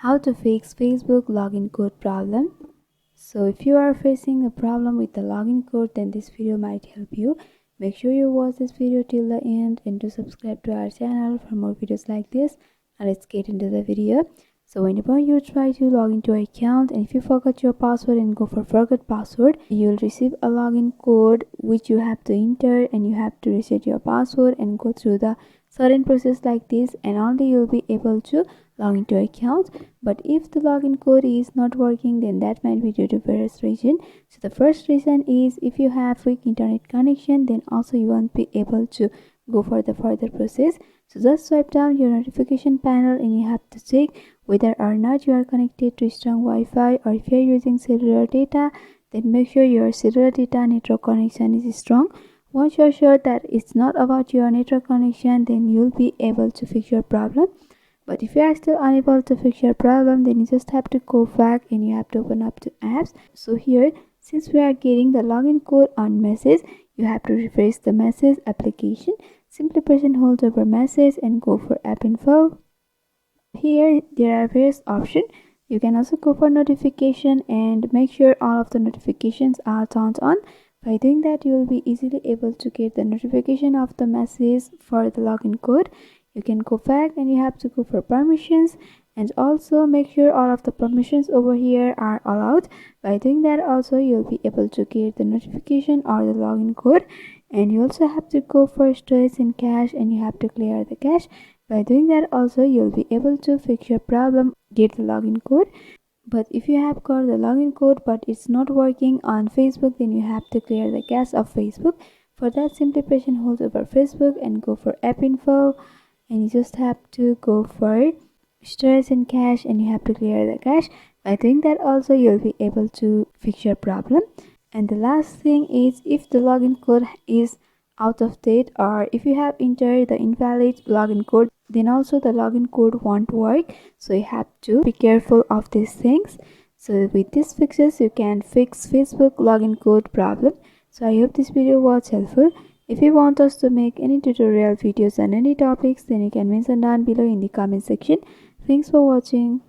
How to fix Facebook login code problem. So if you are facing a problem with the login code, then this video might help you. Make sure you watch this video till the end and do subscribe to our channel for more videos like this. And let's get into the video. So whenever you try to log into your account, and if you forgot your password and go for forgot password, you'll receive a login code which you have to enter, and you have to reset your password and go through the certain process like this, and only you'll be able to log into your account. But if the login code is not working, then that might be due to various reasons. So the first reason is if you have weak internet connection, then also you won't be able to go for the further process. So just swipe down your notification panel and you have to check whether or not you are connected to strong Wi-Fi, or if you are using cellular data, then make sure your cellular data network connection is strong. Once you are sure that it's not about your network connection, then you'll be able to fix your problem. But if you are still unable to fix your problem, then you just have to go back and you have to open up the apps. So here, since we are getting the login code on message, you have to refresh the message application. Simply press and hold over message and go for app info. Here there are various options. You can also go for notification and make sure all of the notifications are turned on. By doing that, you will be easily able to get the notification of the message for the login code. You can go back and you have to go for permissions, and also make sure all of the permissions over here are allowed. By doing that, also you'll be able to get the notification or the login code. And you also have to go for storage and cache, and you have to clear the cache. By doing that, also you'll be able to fix your problem, get the login code. But if you have got the login code but it's not working on Facebook, then you have to clear the cache of Facebook. For that, simply press and hold over Facebook and go for app info, and you just have to go for storage and cache, and you have to clear the cache. By doing that, also you'll be able to fix your problem. And the last thing is, if the login code is out of date, or if you have entered the invalid login code, then also the login code won't work. So you have to be careful of these things. So with these fixes, you can fix Facebook login code problem. So I hope this video was helpful. If you want us to make any tutorial videos on any topics, then you can mention down below in the comment section. Thanks for watching.